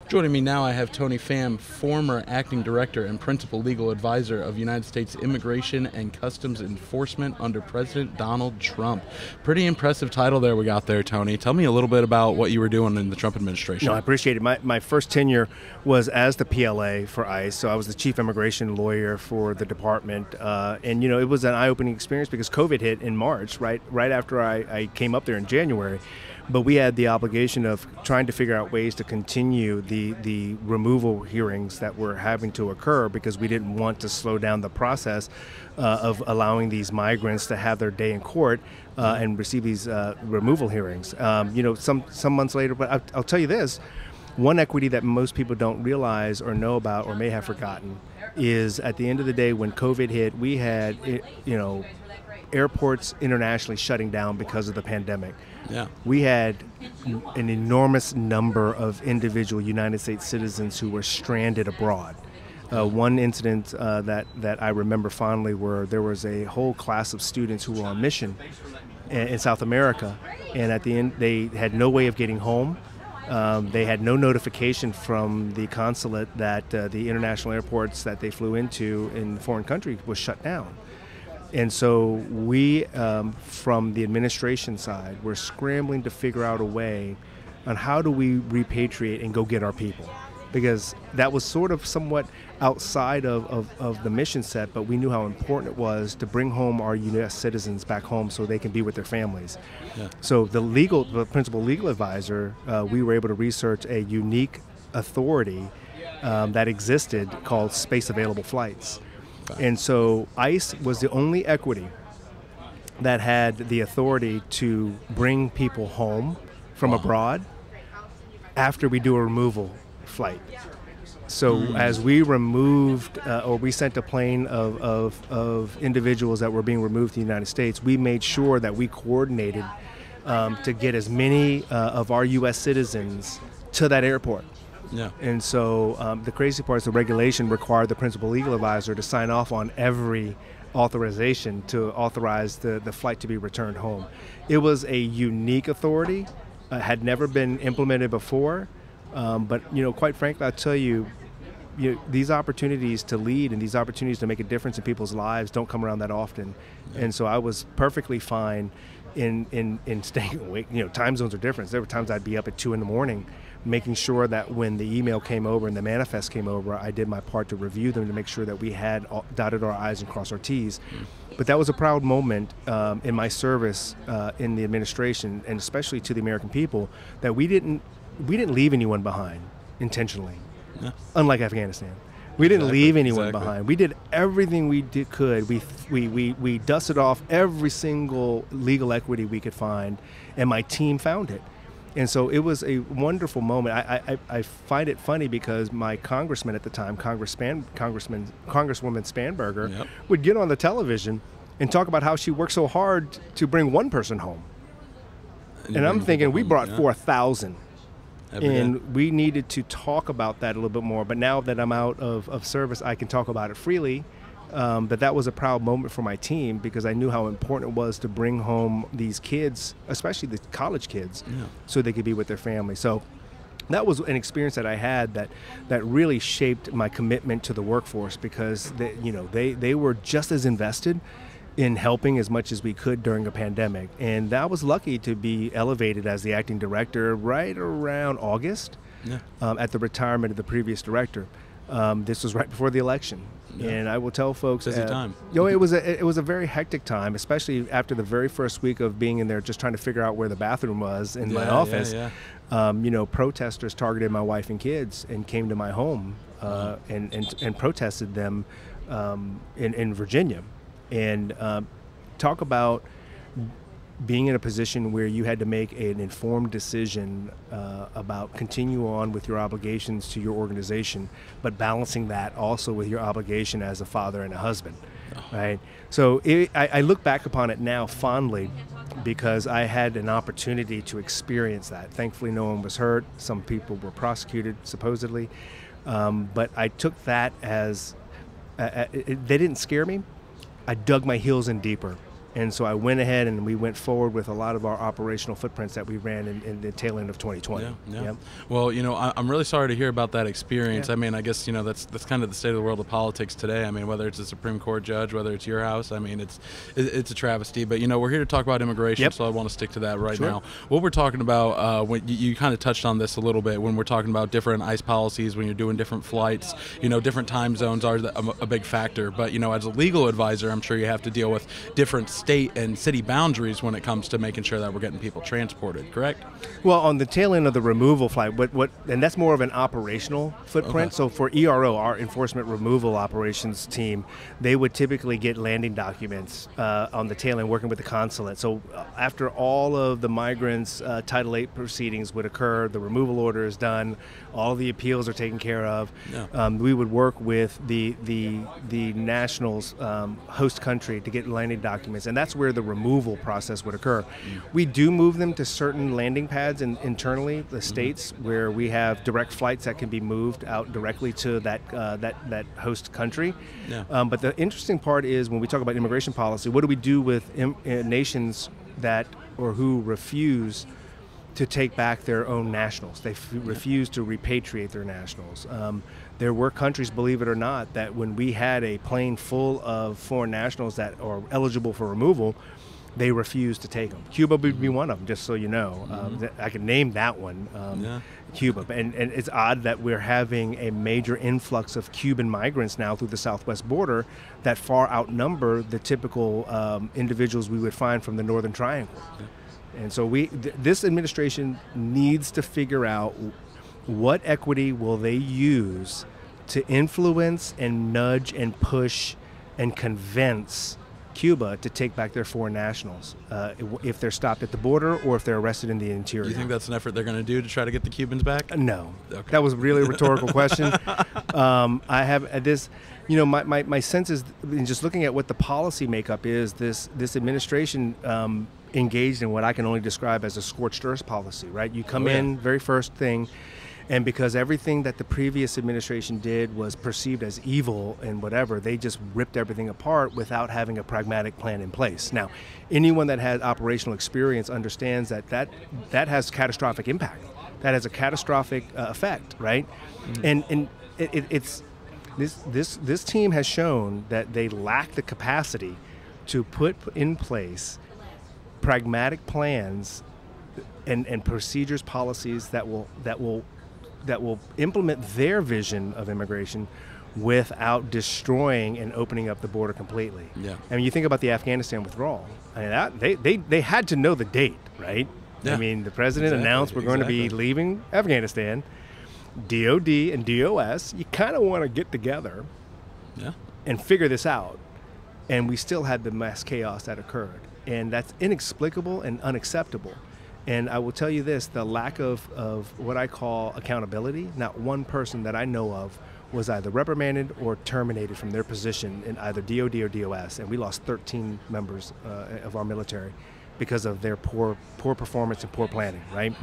Joining me now, I have Tony Pham, former acting director and principal legal advisor of United States Immigration and Customs Enforcement under President Donald Trump. Pretty impressive title there we got there, Tony. Tell me a little bit about what you were doing in the Trump administration. No, I appreciate it. My first tenure was as the PLA for ICE, so I was the chief immigration lawyer for the department. And, you know, it was an eye-opening experience because COVID hit in March, right after I came up there in January. But we had the obligation of trying to figure out ways to continue the removal hearings that were having to occur because we didn't want to slow down the process of allowing these migrants to have their day in court and receive these removal hearings. You know, some months later, but I'll tell you this, one equity that most people don't realize or know about or may have forgotten is at the end of the day when COVID hit, we had, you know, airports internationally shutting down because of the pandemic. Yeah. We had an enormous number of individual United States citizens who were stranded abroad. One incident that I remember fondly where there was a whole class of students who were on mission in South America, and at the end they had no way of getting home. They had no notification from the consulate that the international airports that they flew into in the foreign country was shut down. And so we, from the administration side, we're scrambling to figure out a way on how do we repatriate and go get our people. Because that was sort of somewhat outside of the mission set, but we knew how important it was to bring home our U.S. citizens back home so they can be with their families. Yeah. So the principal legal advisor, we were able to research a unique authority that existed called Space Available Flights. And so ICE was the only equity that had the authority to bring people home from abroad after we do a removal flight. So as we removed or we sent a plane of individuals that were being removed to the United States, we made sure that we coordinated to get as many of our U.S. citizens to that airport. Yeah. And so the crazy part is the regulation required the principal legal advisor to sign off on every authorization to authorize the flight to be returned home. It was a unique authority, had never been implemented before, but you know, quite frankly, I'll tell you, these opportunities to lead and these opportunities to make a difference in people's lives don't come around that often. Yeah. And so I was perfectly fine in staying awake. You know, time zones are different. There were times I'd be up at 2 a.m. making sure that when the email came over and the manifest came over, I did my part to review them to make sure that we had dotted our I's and crossed our T's. But that was a proud moment in my service in the administration, and especially to the American people, that we didn't leave anyone behind intentionally, unlike Afghanistan. We didn't leave anyone behind. We did everything we could. We dusted off every single legal equity we could find, and my team found it. And so it was a wonderful moment. I find it funny because my congressman at the time, Congresswoman Spanberger, would get on the television and talk about how she worked so hard to bring one person home. And I'm thinking, we brought 4,000. And we needed to talk about that a little bit more. But now that I'm out of service, I can talk about it freely. But that was a proud moment for my team because I knew how important it was to bring home these kids, especially the college kids, so they could be with their family. So that was an experience that I had that really shaped my commitment to the workforce because they were just as invested in helping as much as we could during a pandemic. And I was lucky to be elevated as the acting director right around August at the retirement of the previous director. This was right before the election. And I will tell folks, busy time. It was a very hectic time, especially after the very first week of being in there, just trying to figure out where the bathroom was in my office. Protesters targeted my wife and kids and came to my home and protested them in Virginia. And talk about being in a position where you had to make an informed decision about continue on with your obligations to your organization, but balancing that also with your obligation as a father and a husband, right? So I look back upon it now fondly because I had an opportunity to experience that. Thankfully, no one was hurt. Some people were prosecuted, supposedly. But I took that as, they didn't scare me. I dug my heels in deeper And so I went ahead and we went forward with a lot of our operational footprints that we ran in the tail end of 2020. Yeah. Yep. Well, I'm really sorry to hear about that experience. Yeah. I mean, I guess, that's kind of the state of the world of politics today. I mean, whether it's a Supreme Court judge, whether it's your house, I mean, it's a travesty. But, we're here to talk about immigration, Yep. so I want to stick to that right Sure. now. What we're talking about, when you kind of touched on this a little bit, when we're talking about different ICE policies, when you're doing different flights, different time zones are a big factor. But, as a legal advisor, I'm sure you have to deal with different state and city boundaries when it comes to making sure that we're getting people transported, correct? Well, on the tail end of the removal flight, and that's more of an operational footprint. Okay. So for ERO, our enforcement removal operations team, they would typically get landing documents on the tail end working with the consulate. So after all of the migrants' Title 8 proceedings would occur, the removal order is done, all the appeals are taken care of. Yeah. We would work with the nationals host country to get landing documents, and that's where the removal process would occur. We do move them to certain landing pads internally, the states, where we have direct flights that can be moved out directly to that host country. Yeah. But the interesting part is when we talk about immigration policy, what do we do with nations who refuse to take back their own nationals? They refuse to repatriate their nationals. There were countries, believe it or not, that when we had a plane full of foreign nationals that are eligible for removal, they refused to take them. Cuba would be one of them, just so you know. I can name that one, Cuba. And it's odd that we're having a major influx of Cuban migrants now through the southwest border that far outnumber the typical individuals we would find from the Northern Triangle. Yeah. And so this administration needs to figure out what equity will they use to influence and nudge and push and convince Cuba to take back their foreign nationals if they're stopped at the border or if they're arrested in the interior. Do you think that's an effort they're going to do to try to get the Cubans back? No. Okay. That was really a rhetorical question. I have this, my sense is, in just looking at what the policy makeup is, this administration engaged in what I can only describe as a scorched earth policy, right? You come in, very first thing, and because everything that the previous administration did was perceived as evil and whatever, they just ripped everything apart without having a pragmatic plan in place. Now, anyone that has operational experience understands that has catastrophic impact. That has a catastrophic effect, right? And it's this team has shown that they lack the capacity to put in place pragmatic plans and procedures, policies that will implement their vision of immigration without destroying and opening up the border completely. Yeah. I mean, you think about the Afghanistan withdrawal. I mean, they had to know the date, right? Yeah. I mean, the president announced we're going to be leaving Afghanistan. DOD and DOS, you kind of want to get together and figure this out. And we still had the mass chaos that occurred. And that's inexplicable and unacceptable. And I will tell you this, the lack of what I call accountability, not one person that I know of was either reprimanded or terminated from their position in either DOD or DOS. And we lost 13 members of our military because of their poor performance and poor planning, right?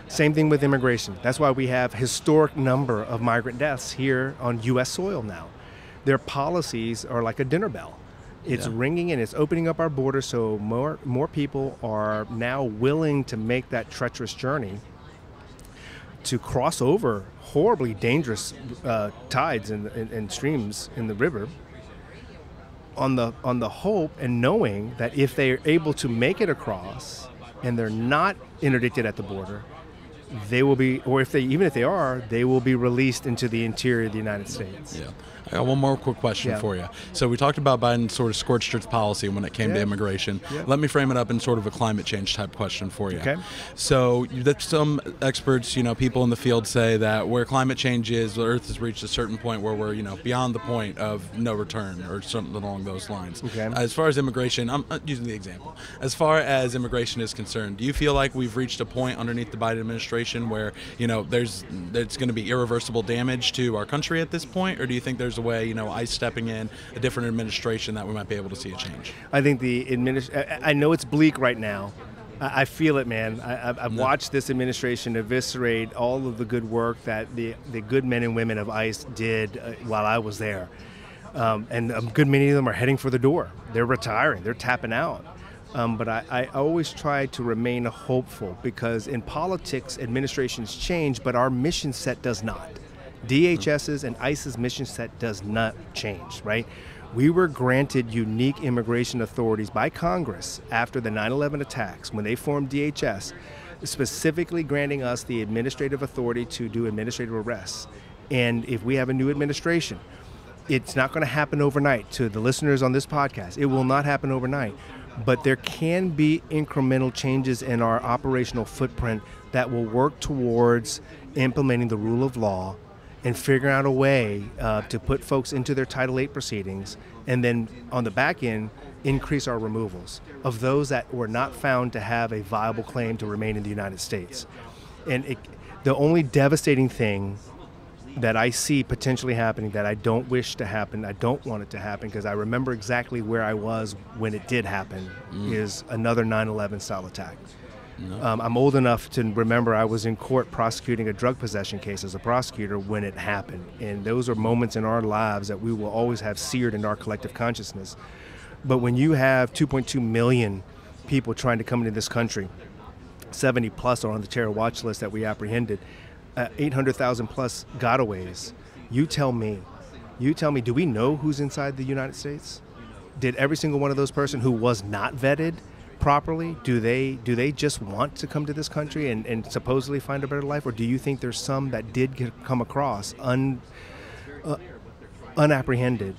Same thing with immigration. That's why we have historic number of migrant deaths here on U.S. soil now. Their policies are like a dinner bell. It's ringing and it's opening up our borders, so more people are now willing to make that treacherous journey to cross over horribly dangerous tides and streams in the river on the hope and knowing that if they are able to make it across and they're not interdicted at the border, they will be, or even if they are, they will be released into the interior of the United States. Yeah. I got one more quick question for you. So we talked about Biden's sort of scorched earth policy when it came to immigration. Let me frame it up in sort of a climate change type question for you. Okay. So some experts, people in the field say that where climate change is, the Earth has reached a certain point where we're, beyond the point of no return or something along those lines. Okay. As far as immigration, I'm using the example. As far as immigration is concerned, do you feel like we've reached a point underneath the Biden administration where, there's going to be irreversible damage to our country at this point, or do you think there's a way, ICE stepping in, a different administration, that we might be able to see a change? I think I know it's bleak right now. I feel it, man. I've watched this administration eviscerate all of the good work that the good men and women of ICE did while I was there. And a good many of them are heading for the door. They're retiring. They're tapping out. But I always try to remain hopeful, because in politics, administrations change, but our mission set does not. DHS's and ICE's mission set does not change, right? We were granted unique immigration authorities by Congress after the 9/11 attacks when they formed DHS, specifically granting us the administrative authority to do administrative arrests. And if we have a new administration, it's not going to happen overnight. To the listeners on this podcast, it will not happen overnight. But there can be incremental changes in our operational footprint that will work towards implementing the rule of law and figuring out a way to put folks into their Title VIII proceedings, and then on the back end, increase our removals of those that were not found to have a viable claim to remain in the United States. And the only devastating thing that I see potentially happening, that I don't wish to happen, I don't want it to happen, because I remember exactly where I was when it did happen, is another 9/11 style attack. I'm old enough to remember I was in court prosecuting a drug possession case as a prosecutor when it happened. And those are moments in our lives that we will always have seared in our collective consciousness. But when you have 2.2 million people trying to come into this country, 70 plus are on the terror watch list that we apprehended, 800,000 plus gotaways, you tell me, do we know who's inside the United States? Did every single one of those person who was not vetted properly, do they just want to come to this country and supposedly find a better life, or do you think there's some that did come across unapprehended,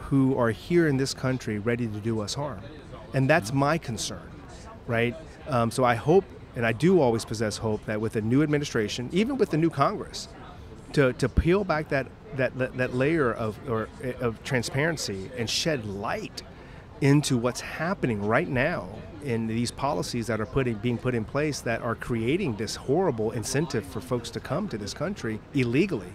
who are here in this country ready to do us harm? And that's my concern, right? So I hope, and I do always possess hope, that with a new administration, even with the new Congress, to peel back that layer of transparency and shed light into what's happening right now in these policies that are being put in place that are creating this horrible incentive for folks to come to this country illegally.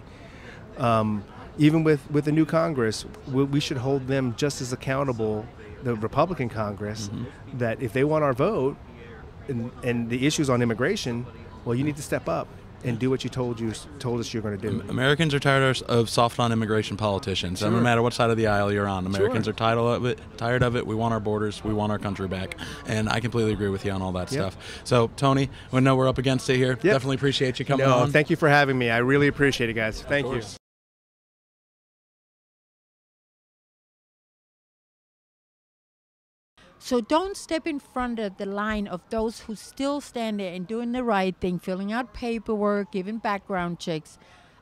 Even with the new Congress, we should hold them just as accountable, the Republican Congress, that if they want our vote and the issues on immigration, well, you need to step up and do what you told us you're going to do. Americans are tired of soft on immigration politicians. Sure. No matter what side of the aisle you're on, Americans Sure. are tired of it. We want our borders. We want our country back. And I completely agree with you on all that stuff. So, Tony, we know we're up against it here. Definitely appreciate you coming on. Thank you for having me. I really appreciate it, guys. Thank you. So don't step in front of the line of those who still stand there and doing the right thing, filling out paperwork, giving background checks.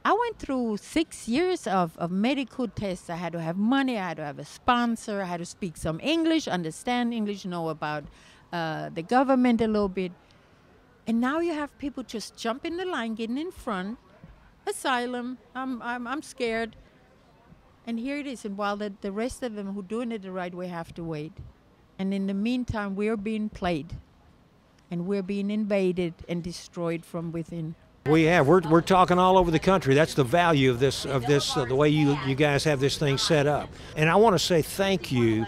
I went through 6 years of medical tests. I had to have money. I had to have a sponsor. I had to speak some English, understand English, know about the government a little bit. And now you have people just jump in the line, getting in front. Asylum, I'm scared. And here it is. And while the rest of them who are doing it the right way have to wait. And in the meantime, we're being played, and we're being invaded and destroyed from within. We're talking all over the country. That's the value of this, the way you guys have this thing set up. And I want to say thank you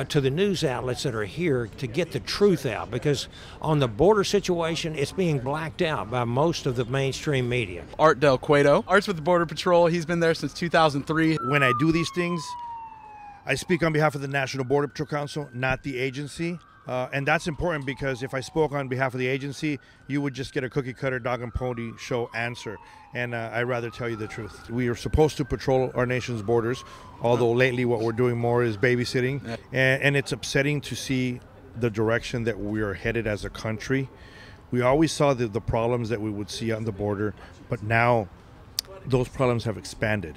to the news outlets that are here to get the truth out, because on the border situation, it's being blacked out by most of the mainstream media. Art Del Cueto. Art's with the Border Patrol. He's been there since 2003. When I do these things, I speak on behalf of the National Border Patrol Council, not the agency. And that's important, because if I spoke on behalf of the agency, you would just get a cookie cutter dog and pony show answer. And I'd rather tell you the truth. We are supposed to patrol our nation's borders, although lately what we're doing more is babysitting. And it's upsetting to see the direction that we are headed as a country. We always saw the problems that we would see on the border, but now those problems have expanded.